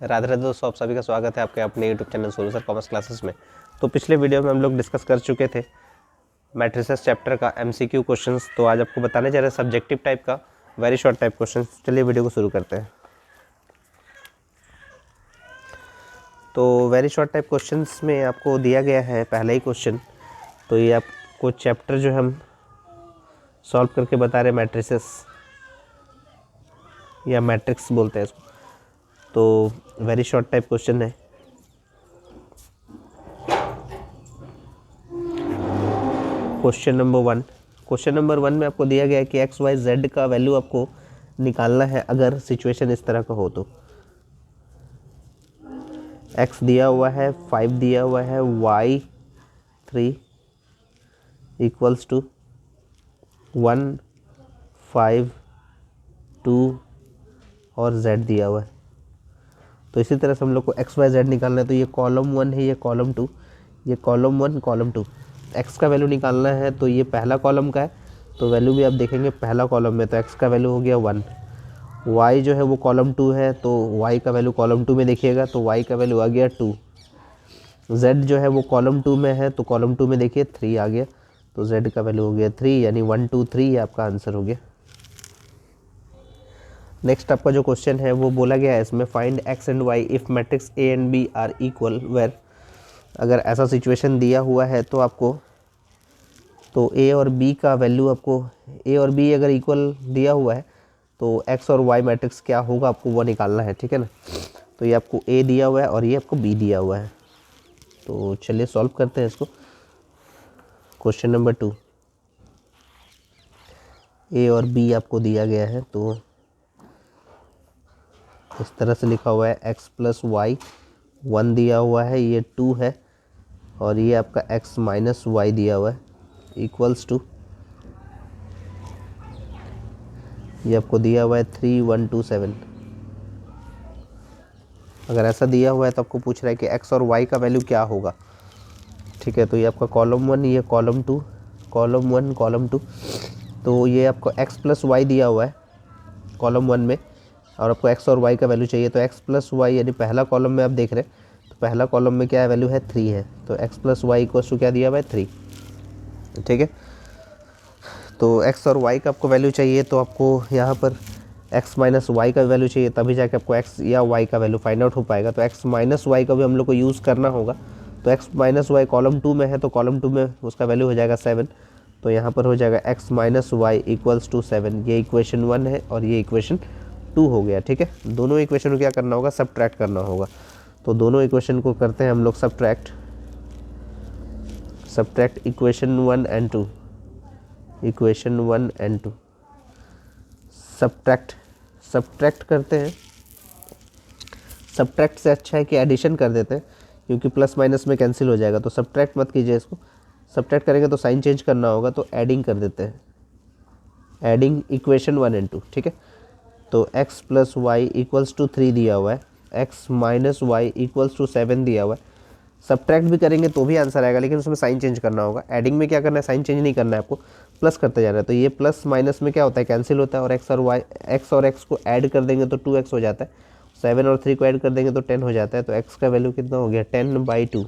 राधे राधे दोस्तों, आप सभी का स्वागत है आपके अपने YouTube channel Solu sir commerce classes में। तो पिछले वीडियो में हम लोग डिस्कस कर चुके थे मैट्रिसेस चैप्टर का एमसीक्यू क्वेश्चंस। तो आज आपको बताने जा रहे हैं सब्जेक्टिव टाइप का वेरी शॉर्ट टाइप क्वेश्चंस। चलिए वीडियो को शुरू करते हैं। तो वेरी शॉर्ट टाइप क्वेश्चंस में आपको दिया गया है पहला ही क्वेश्चन। तो ये आपको चैप्टर जो हम सॉल्व करके बता रहे हैं मैट्रिसेस या मैट्रिक्स बोलते हैं इसको। तो वेरी शॉर्ट टाइप क्वेश्चन है। क्वेश्चन नंबर वन में आपको दिया गया है कि एक्स वाई जेड का वैल्यू आपको निकालना है अगर सिचुएशन इस तरह का हो। तो एक्स दिया हुआ है 5 दिया हुआ है, वाई 3 इक्वल्स टू 1 5 2 और जेड दिया हुआ है। तो इसी तरह से हम लोग को एक्स वाई जेड निकालना है। तो ये कॉलम 1 है, ये कॉलम 2, ये कॉलम 1 कॉलम 2। एक्स का वैल्यू निकालना है तो ये पहला कॉलम का है, तो वैल्यू भी आप देखेंगे पहला कॉलम में, तो एक्स का वैल्यू हो गया 1। वाई जो है वो कॉलम 2 है, तो वाई का वैल्यू कॉलम 2 में देखिएगा, तो वाई का वैल्यू आ गया 2। जेड जो है वो कॉलम 2 में है, तो कॉलम 2 में देखिए 3 आ गया, तो जेड का वैल्यू हो गया 3, यानी 1 2 3 ये आपका आंसर हो गया। नेक्स्ट आपका जो क्वेश्चन है वो बोला गया है इसमें find x and y if matrix A and B are equal where. अगर ऐसा सिचुएशन दिया हुआ है तो आपको तो ए और बी का वैल्यू आपको ए और बी अगर इक्वल दिया हुआ है तो एक्स और वाई मैट्रिक्स क्या होगा आपको वो निकालना है, ठीक है ना। तो ये आपको ए दिया हुआ है और ये आपको बी दिया हुआ है। तो चलिए सॉल्व करते हैं इसको। क्वेश्चन नंबर 2, ए और बी आपको दिया गया है, तो इस तरह से लिखा हुआ है एक्स प्लस वाई 1 दिया हुआ है, ये 2 है, और ये आपका एक्स माइनस वाई दिया हुआ है इक्वल्स टू, ये आपको दिया हुआ है 3 1 2 7। अगर ऐसा दिया हुआ है तो आपको पूछ रहा है कि एक्स और वाई का वैल्यू क्या होगा, ठीक है। तो ये आपका कॉलम 1, ये कॉलम 2, कॉलम 1 कॉलम 2। तो ये आपको एक्स प्लस वाई दिया हुआ है कॉलम 1 में, और आपको एक्स और वाई का वैल्यू चाहिए। तो एक्स प्लस वाई यानी पहला कॉलम में आप देख रहे हैं, तो पहला कॉलम में क्या वैल्यू है 3 है, तो x plus y equals to क्या दिया हुआ है 3, ठीक है। तो एक्स और वाई का आपको वैल्यू चाहिए, तो आपको यहाँ पर एक्स माइनस वाई का वैल्यू चाहिए, तभी जाके आपको एक्स या वाई का वैल्यू फाइंड आउट हो पाएगा। तो एक्स माइनस वाई का भी हम लोग को यूज़ करना होगा। तो एक्स माइनस वाई कॉलम 2 में है, तो कॉलम 2 में उसका वैल्यू हो जाएगा 7। तो यहाँ पर हो जाएगा x minus y equals to 7। ये इक्वेशन 1 है और ये इक्वेशन 2 हो गया, ठीक है। दोनों इक्वेशन को क्या करना होगा, सबट्रैक्ट करना होगा। तो दोनों इक्वेशन को करते हैं हम लोग subtract equation 1 and 2, equation 1 and 2 subtract करते हैं। सब्ट्रैक्ट से अच्छा है कि एडिशन कर देते हैं, क्योंकि प्लस माइनस में कैंसिल हो जाएगा। तो सब्ट्रैक्ट मत कीजिए इसको, सब्ट्रैक्ट करेंगे तो साइन चेंज करना होगा, तो एडिंग कर देते हैं, एडिंग इक्वेशन 1 एंड 2, ठीक है। तो x plus y equals to 3 दिया हुआ है, x minus y equals to 7 दिया हुआ है। सब्ट्रैक्ट भी करेंगे तो भी आंसर आएगा, लेकिन उसमें साइन चेंज करना होगा। एडिंग में क्या करना है, साइन चेंज नहीं करना है आपको, प्लस करते जाना है। तो ये प्लस माइनस में क्या होता है, कैंसिल होता है, और एक्स और एक्स को ऐड कर देंगे तो 2x हो जाता है, 7 और 3 को ऐड कर देंगे तो 10 हो जाता है। तो x का वैल्यू कितना हो गया 10/2,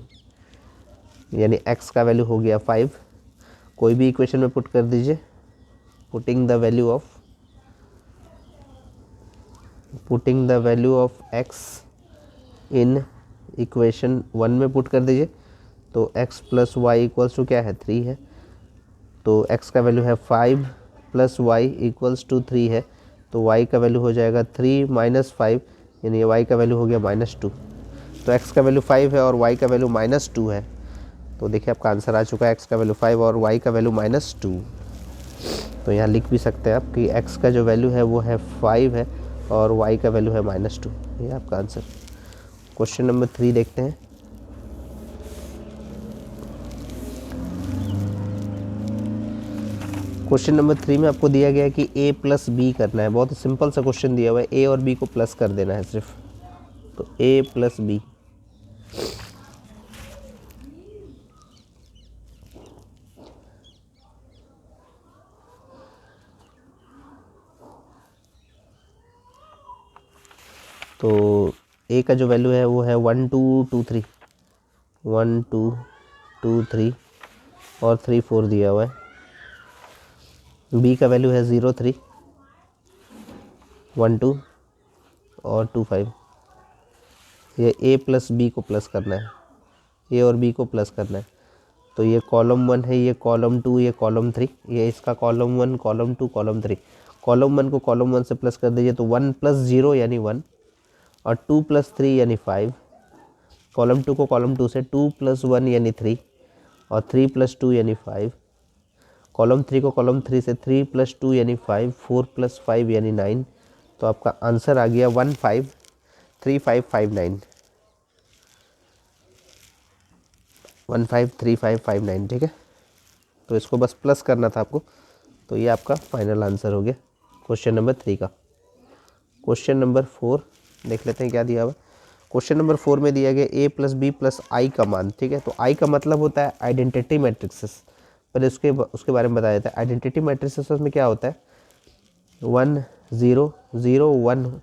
यानी x का वैल्यू हो गया 5। कोई भी इक्वेशन में पुट कर दीजिए, putting the value of x in equation 1 में पुट कर दीजिए। तो x plus y equals to क्या है 3 है, तो x का वैल्यू है 5 प्लस वाई इक्वल्स टू 3 है, तो y का वैल्यू हो जाएगा 3 माइनस 5, यानी y का वैल्यू हो गया -2। तो x का वैल्यू 5 है और y का वैल्यू -2 है। तो देखिए आपका आंसर आ चुका है, x का वैल्यू 5 और y का वैल्यू -2। तो यहाँ लिख भी सकते हैं आप कि x का जो वैल्यू है वो है 5 है और y का वैल्यू है -2। ये आपका आंसर। क्वेश्चन नंबर 3 देखते हैं। क्वेश्चन नंबर 3 में आपको दिया गया है कि a प्लस बी करना है। बहुत ही सिंपल सा क्वेश्चन दिया हुआ है, a और b को प्लस कर देना है सिर्फ। तो a प्लस बी, तो ए का जो वैल्यू है वो है 1 2 2 3, 1 2 2 3 और 3 4 दिया हुआ है। बी का वैल्यू है 0 3 1 2 और 2 5। ये ए प्लस बी को प्लस करना है, ए और बी को प्लस करना है। तो ये कॉलम 1 है, ये कॉलम 2, ये कॉलम 3, ये इसका कॉलम 1 कॉलम 2 कॉलम 3। कॉलम 1 को कॉलम 1 से प्लस कर दीजिए तो 1 प्लस 0 यानी 1 और 2 प्लस 3 यानी 5। कॉलम 2 को कॉलम 2 से 2 प्लस 1 यानी 3 और 3 प्लस 2 यानी 5। कॉलम 3 को कॉलम 3 से 3 प्लस 2 यानी 5, 4 प्लस 5 यानी 9। तो आपका आंसर आ गया 153559, 153559। ठीक है, तो इसको बस प्लस करना था आपको। तो ये आपका फाइनल आंसर हो गया क्वेश्चन नंबर 3 का। क्वेश्चन नंबर 4 देख लेते हैं क्या दिया हुआ। क्वेश्चन नंबर 4 में दिया गया ए प्लस बी प्लस आई का मान। ठीक है, तो आई का मतलब होता है आइडेंटिटी मैट्रिक्सेस। पहले उसके बारे में बताया जाता है। आइडेंटिटी मैट्रिक्सेस में क्या होता है, 1 0 0 1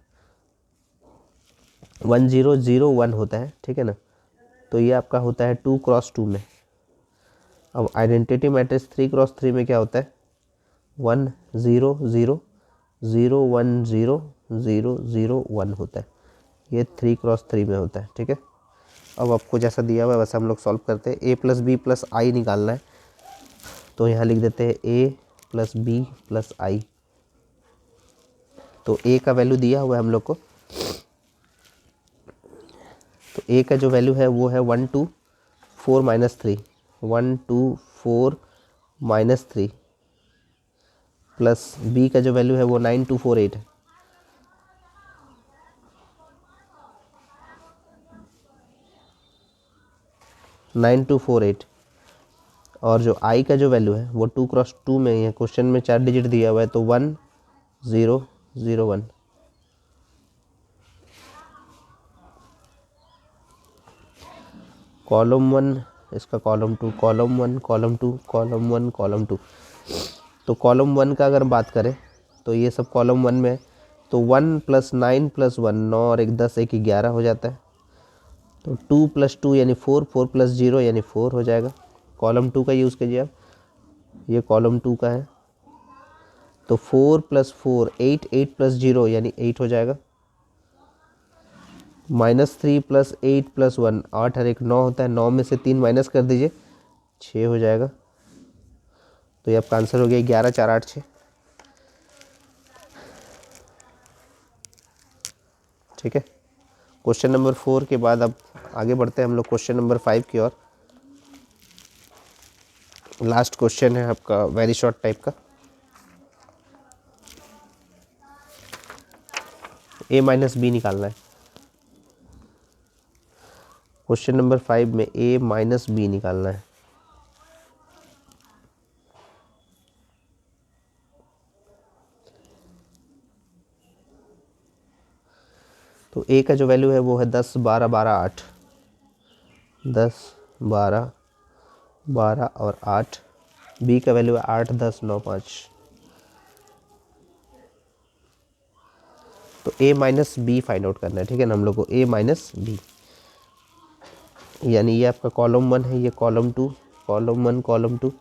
1 0 0 1 होता है। ठीक है ना, तो ये आपका होता है 2 क्रॉस 2 में। अब आइडेंटिटी मैट्रिक्स 3 क्रॉस 3 में क्या होता है, 1 0 0 0 1 0 0 0 1 होता है। ये 3 क्रॉस 3 में होता है। ठीक है, अब आपको जैसा दिया हुआ है वैसा हम लोग सॉल्व करते हैं। ए प्लस बी प्लस आई निकालना है, तो यहाँ लिख देते हैं ए प्लस बी प्लस आई। तो ए का वैल्यू दिया हुआ है हम लोग को, तो ए का जो वैल्यू है वो है 1 2 4 माइनस 3, 1 2 4 माइनस 3 प्लस बी का जो वैल्यू है वो 9 2 4 8 है। 9 2 4 8 और जो आई का जो वैल्यू है वो 2 क्रॉस 2 में ही है। क्वेश्चन में 4 डिजिट दिया हुआ है, तो 1 0 0 1। कॉलम 1 इसका column 2, column 1 column 2 column 1 column 2। तो कॉलम 1 का अगर बात करें तो ये सब कॉलम 1 में है। तो 1 प्लस 9 प्लस 1 9 और 1 10 1 11 हो जाता है। तो 2 प्लस 2 यानी 4, 4 प्लस 0 यानी 4 हो जाएगा। कॉलम 2 का यूज़ कीजिए आप, ये कॉलम 2 का है। तो 4 प्लस 4 8, 8 प्लस 0 यानी 8 हो जाएगा। माइनस 3 प्लस 8 प्लस 1 8 और 1 9 होता है। 9 में से 3 माइनस कर दीजिए, 6 हो जाएगा। तो ये आपका आंसर हो गया 11 4 8 6। ठीक है, क्वेश्चन नंबर 4 के बाद अब आगे बढ़ते हैं हम लोग क्वेश्चन नंबर 5 की ओर। लास्ट क्वेश्चन है आपका वेरी शॉर्ट टाइप का। ए माइनस बी निकालना है। क्वेश्चन नंबर 5 में ए माइनस बी निकालना है। तो ए का जो वैल्यू है वो है 10 12 12 8, 10 12 12 और 8। बी का वैल्यू है 8 10 9 5। तो ए माइनस बी फाइंड आउट करना है। ठीक है ना, हम लोग को ए माइनस बी, यानी ये आपका कॉलम 1 है, ये कॉलम 2 कॉलम 1 कॉलम 2।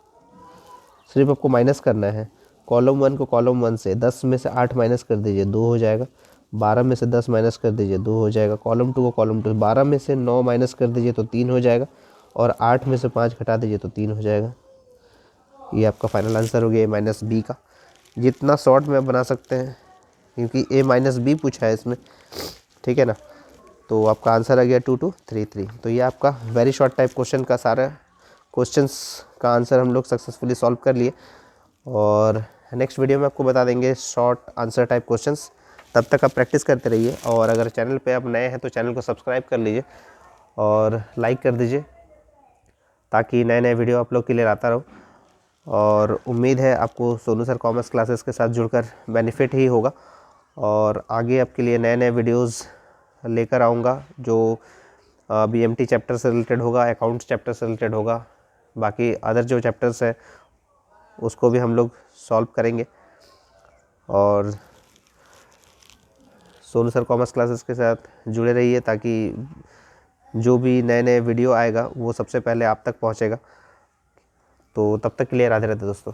सिर्फ आपको माइनस करना है। कॉलम 1 को कॉलम 1 से 10 में से 8 माइनस कर दीजिए, 2 हो जाएगा। 12 में से 10 माइनस कर दीजिए, 2 हो जाएगा। कॉलम 2 को कॉलम 2 12 में से 9 माइनस कर दीजिए तो 3 हो जाएगा। और 8 में से 5 घटा दीजिए तो 3 हो जाएगा। ये आपका फाइनल आंसर हो गया ए माइनस बी का। जितना शॉर्ट में आप बना सकते हैं, क्योंकि ए माइनस बी पूछा है इसमें। ठीक है ना, तो आपका आंसर आ गया 2233। तो ये आपका वेरी शॉर्ट टाइप क्वेश्चन का सारा क्वेश्चंस का आंसर हम लोग सक्सेसफुली सॉल्व कर लिए। और नेक्स्ट वीडियो में आपको बता देंगे शॉर्ट आंसर टाइप क्वेश्चंस। तब तक आप प्रैक्टिस करते रहिए। और अगर चैनल पे आप नए हैं तो चैनल को सब्सक्राइब कर लीजिए और लाइक कर दीजिए, ताकि नए नए वीडियो आप लोग के लिए लाता रहूँ। और उम्मीद है आपको सोनू सर कॉमर्स क्लासेस के साथ जुड़कर बेनिफिट ही होगा। और आगे आपके लिए नए नए वीडियोज़ लेकर आऊँगा, जो BMT चैप्टर से रिलेटेड होगा, अकाउंट्स चैप्टर से रिलेटेड होगा। बाकी अदर जो चैप्टर्स है उसको भी हम लोग सॉल्व करेंगे। और सोनू सर कॉमर्स क्लासेस के साथ जुड़े रहिए, ताकि जो भी नए नए वीडियो आएगा वो सबसे पहले आप तक पहुंचेगा। तो तब तक के लिए राधे राधे दोस्तों।